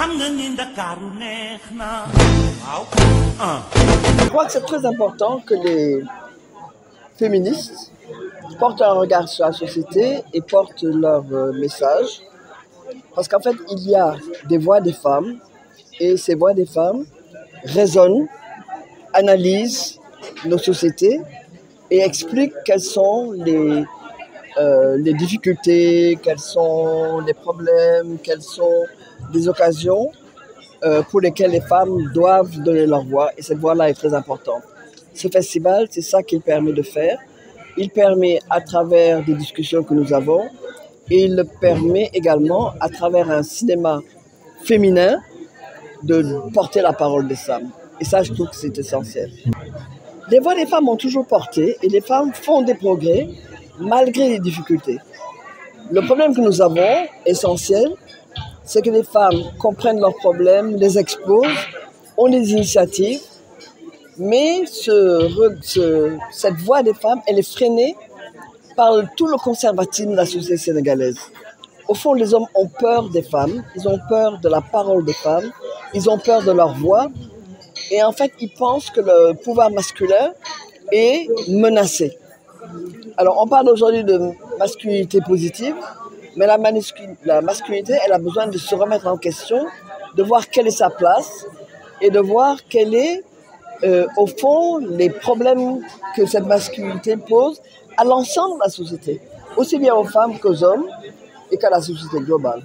Je crois que c'est très important que les féministes portent un regard sur la société et portent leur message. Parce qu'en fait, il y a des voix des femmes et ces voix des femmes résonnent, analysent nos sociétés et expliquent quels sont les difficultés, quels sont les problèmes, quelles sont les occasions pour lesquelles les femmes doivent donner leur voix. Et cette voix-là est très importante. Ce festival, c'est ça qu'il permet de faire. Il permet à travers des discussions que nous avons et il le permet également à travers un cinéma féminin de porter la parole des femmes. Et ça, je trouve que c'est essentiel. Les voix des femmes ont toujours porté et les femmes font des progrès malgré les difficultés. Le problème que nous avons, essentiel, c'est que les femmes comprennent leurs problèmes, les exposent, ont des initiatives, mais cette voix des femmes, elle est freinée par tout le conservatisme de la société sénégalaise. Au fond, les hommes ont peur des femmes, ils ont peur de la parole des femmes, ils ont peur de leur voix, et en fait, ils pensent que le pouvoir masculin est menacé. Alors, on parle aujourd'hui de masculinité positive, mais la masculinité, elle a besoin de se remettre en question, de voir quelle est sa place et de voir quel est, au fond, les problèmes que cette masculinité pose à l'ensemble de la société, aussi bien aux femmes qu'aux hommes et qu'à la société globale.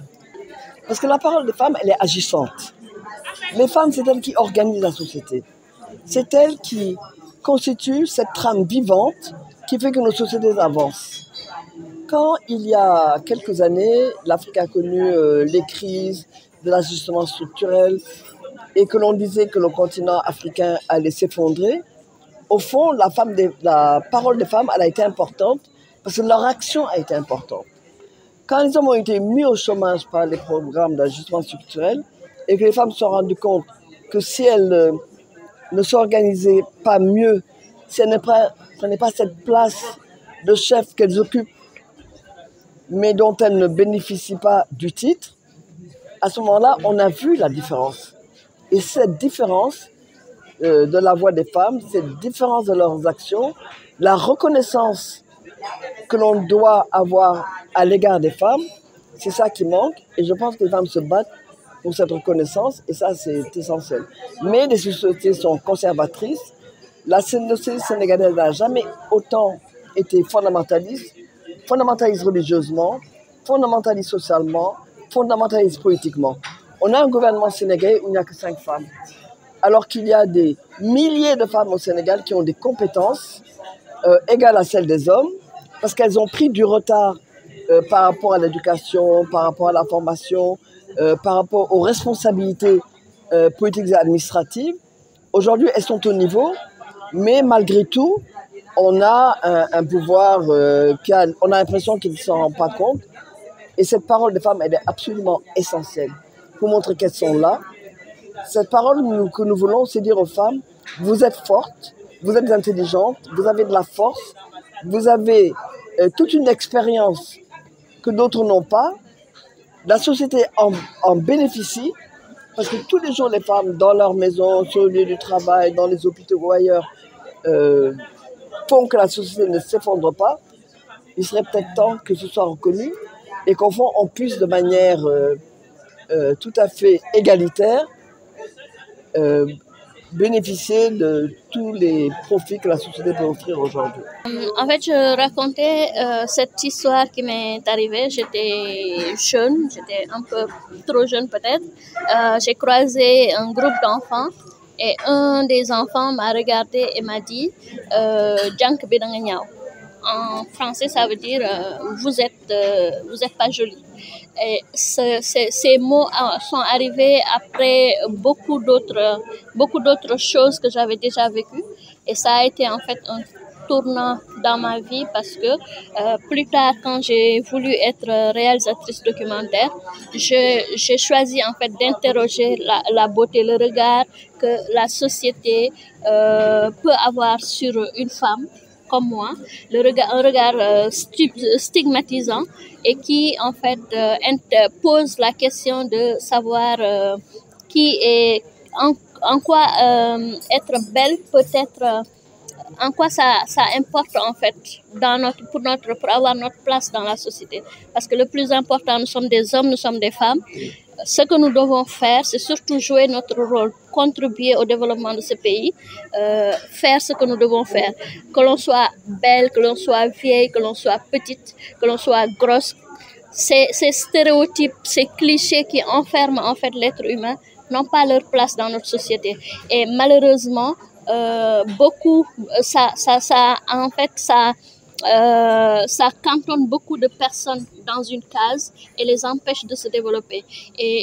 Parce que la parole des femmes, elle est agissante. Les femmes, c'est elles qui organisent la société. C'est elles qui constituent cette trame vivante qui fait que nos sociétés avancent. Quand il y a quelques années, l'Afrique a connu les crises de l'ajustement structurel et que l'on disait que le continent africain allait s'effondrer, au fond, la parole des femmes elle a été importante parce que leur action a été importante. Quand les hommes ont été mis au chômage par les programmes d'ajustement structurel et que les femmes se sont rendues compte que si elles ne s'organisaient pas mieux, si elles ne prenaient pas cette place de chef qu'elles occupent, mais dont elles ne bénéficient pas du titre, à ce moment-là, on a vu la différence. Et cette différence de la voix des femmes, cette différence de leurs actions, la reconnaissance que l'on doit avoir à l'égard des femmes, c'est ça qui manque. Et je pense que les femmes se battent pour cette reconnaissance et ça, c'est essentiel. Mais les sociétés sont conservatrices. La société sénégalaise n'a jamais autant été fondamentaliste religieusement, fondamentaliste socialement, fondamentaliste politiquement. On a un gouvernement sénégalais où il n'y a que 5 femmes. Alors qu'il y a des milliers de femmes au Sénégal qui ont des compétences égales à celles des hommes, parce qu'elles ont pris du retard par rapport à l'éducation, par rapport à la formation, par rapport aux responsabilités politiques et administratives. Aujourd'hui, elles sont au niveau, mais malgré tout, on a un pouvoir on a l'impression qu'ils ne s'en rendent pas compte. Et cette parole des femmes, elle est absolument essentielle pour montrer qu'elles sont là. Cette parole que nous voulons, c'est dire aux femmes, vous êtes fortes, vous êtes intelligentes, vous avez de la force, vous avez toute une expérience que d'autres n'ont pas. La société en bénéficie parce que tous les jours, les femmes, dans leur maison, sur le lieu du travail, dans les hôpitaux ou ailleurs, font que la société ne s'effondre pas. Il serait peut-être temps que ce soit reconnu et qu'au fond, on puisse de manière tout à fait égalitaire bénéficier de tous les profits que la société peut offrir aujourd'hui. En fait, je racontais cette histoire qui m'est arrivée. J'étais jeune, j'étais un peu trop jeune peut-être. J'ai croisé un groupe d'enfants et un des enfants m'a regardé et m'a dit Jank bidanga ñaaw. En français, ça veut dire vous êtes pas jolie. Et ces mots sont arrivés après beaucoup d'autres choses que j'avais déjà vécues. Et ça a été en fait un tournant dans ma vie parce que plus tard, quand j'ai voulu être réalisatrice documentaire, j'ai choisi en fait d'interroger la beauté, le regard que la société peut avoir sur une femme. comme moi, un regard stigmatisant et qui en fait pose la question de savoir qui est en quoi être belle peut être en quoi ça importe en fait pour avoir notre place dans la société. Parce que le plus important, nous sommes des hommes, nous sommes des femmes. Ce que nous devons faire, c'est surtout jouer notre rôle, contribuer au développement de ce pays, faire ce que nous devons faire. Que l'on soit belle, que l'on soit vieille, que l'on soit petite, que l'on soit grosse. Ces stéréotypes, ces clichés qui enferment en fait l'être humain n'ont pas leur place dans notre société. Et malheureusement, beaucoup, ça cantonne beaucoup de personnes dans une case et les empêche de se développer. Et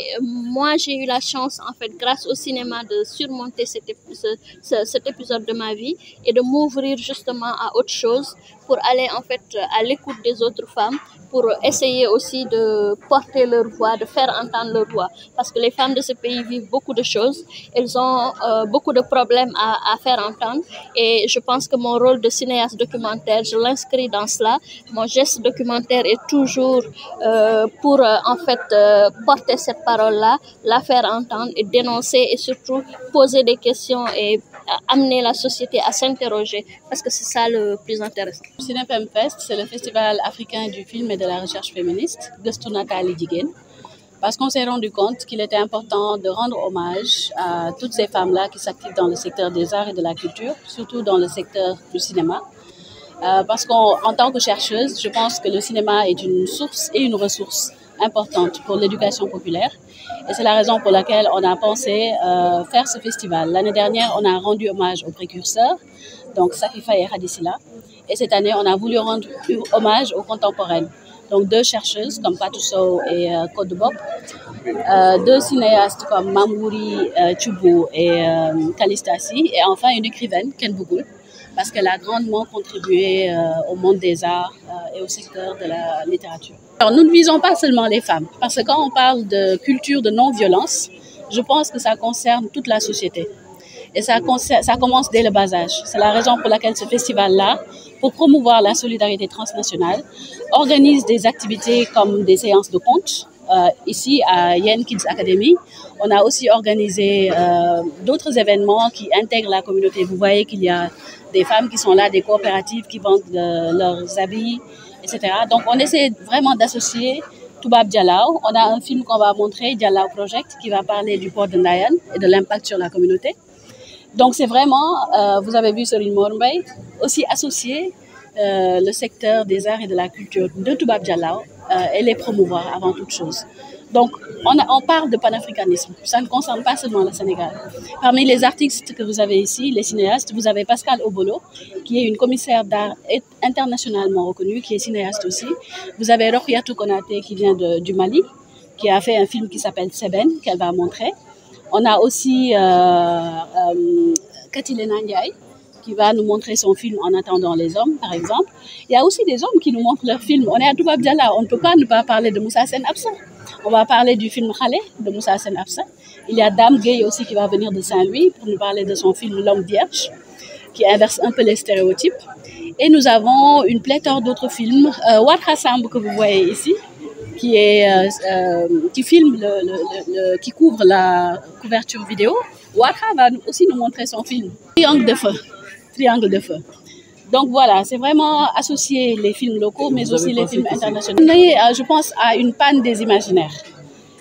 moi, j'ai eu la chance, en fait, grâce au cinéma, de surmonter cet épisode de ma vie et de m'ouvrir justement à autre chose pour aller, en fait, à l'écoute des autres femmes, pour essayer aussi de porter leur voix, de faire entendre leur voix. Parce que les femmes de ce pays vivent beaucoup de choses. Elles ont beaucoup de problèmes à faire entendre. Et je pense que mon rôle de cinéaste documentaire, je l'inscris dans cela. Mon geste documentaire est toujours pour en fait porter cette parole-là, la faire entendre et dénoncer et surtout poser des questions et amener la société à s'interroger, parce que c'est ça le plus intéressant. Cinefem Fest, c'est le festival africain du film et de la recherche féministe, Gëstu Natali Jigéen, parce qu'on s'est rendu compte qu'il était important de rendre hommage à toutes ces femmes-là qui s'activent dans le secteur des arts et de la culture, surtout dans le secteur du cinéma. Parce qu'en tant que chercheuse, je pense que le cinéma est une source et une ressource importante pour l'éducation populaire. Et c'est la raison pour laquelle on a pensé faire ce festival. L'année dernière, on a rendu hommage aux précurseurs, donc Safifa et Hadisila. Et cette année, on a voulu rendre hommage aux contemporaines. Donc deux chercheuses comme Fatou Sow et Code Bob, deux cinéastes comme Mambouri Tchoubou et Kalistasi, et enfin une écrivaine, Ken Bougoul, parce qu'elle a grandement contribué au monde des arts et au secteur de la littérature. Alors, nous ne visons pas seulement les femmes, parce que quand on parle de culture de non-violence, je pense que ça concerne toute la société. Et ça commence dès le bas âge. C'est la raison pour laquelle ce festival-là, pour promouvoir la solidarité transnationale, organise des activités comme des séances de contes. Ici, à Yen Kids Academy, on a aussi organisé d'autres événements qui intègrent la communauté. Vous voyez qu'il y a des femmes qui sont là, des coopératives qui vendent leurs habits, etc. Donc, on essaie vraiment d'associer Toubab Dialaw. On a un film qu'on va montrer, Dialaw Project, qui va parler du port de Ndayan et de l'impact sur la communauté. Donc, c'est vraiment, vous avez vu Serigne Mor Mbaye, aussi associer le secteur des arts et de la culture de Toubab Dialaw et les promouvoir avant toute chose. Donc, on parle de panafricanisme. Ça ne concerne pas seulement le Sénégal. Parmi les artistes que vous avez ici, les cinéastes, vous avez Pascal Obolo, qui est une commissaire d'art internationalement reconnue, qui est cinéaste aussi. Vous avez Rokhyatou Konaté, qui vient du Mali, qui a fait un film qui s'appelle Seben, qu'elle va montrer. On a aussi Katilena Ndiaye, qui va nous montrer son film En attendant les hommes, par exemple. Il y a aussi des hommes qui nous montrent leurs films. On est à Toubab Dialaw, on ne peut pas ne pas parler de Moussa Sen Absa. On va parler du film Khalé de Moussa Sen Absa. Il y a Dame Gueye aussi qui va venir de Saint-Louis pour nous parler de son film L'homme vierge, qui inverse un peu les stéréotypes. Et nous avons une pléthore d'autres films. Ouattara Samb, que vous voyez ici, qui filme, qui couvre la couverture vidéo. Ouattara va aussi nous montrer son film Triangle de feu. Donc voilà, c'est vraiment associer les films locaux, mais aussi les films internationaux. Je pense à une panne des imaginaires.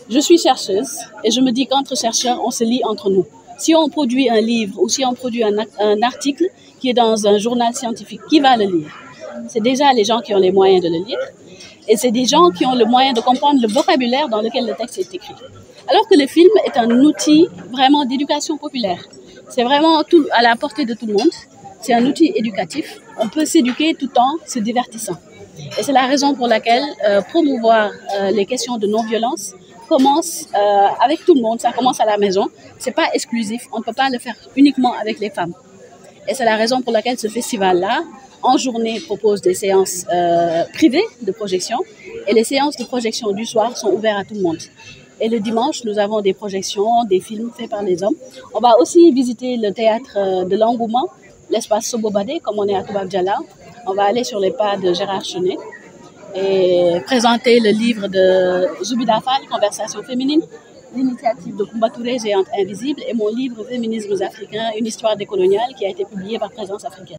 Je suis chercheuse et je me dis qu'entre chercheurs, on se lit entre nous. Si on produit un livre ou si on produit un article qui est dans un journal scientifique, qui va le lire? C'est déjà les gens qui ont les moyens de le lire et c'est des gens qui ont le moyen de comprendre le vocabulaire dans lequel le texte est écrit. Alors que le film est un outil vraiment d'éducation populaire. C'est vraiment à la portée de tout le monde. C'est un outil éducatif. On peut s'éduquer tout en se divertissant. Et c'est la raison pour laquelle promouvoir les questions de non-violence commence avec tout le monde. Ça commence à la maison. C'est pas exclusif. On ne peut pas le faire uniquement avec les femmes. Et c'est la raison pour laquelle ce festival-là, en journée, propose des séances privées de projection. Et les séances de projection du soir sont ouvertes à tout le monde. Et le dimanche, nous avons des projections, des films faits par les hommes. On va aussi visiter le théâtre de l'engouement, l'espace Sobobadé, comme on est à Toubab Dialaw. on va aller sur les pas de Gérard Chenet et présenter le livre de Zoubida Fall, Conversations féminines, l'initiative de Koumba Touré, Géante invisible, et mon livre Féminismes africains, une histoire décoloniale, qui a été publié par Présence africaine.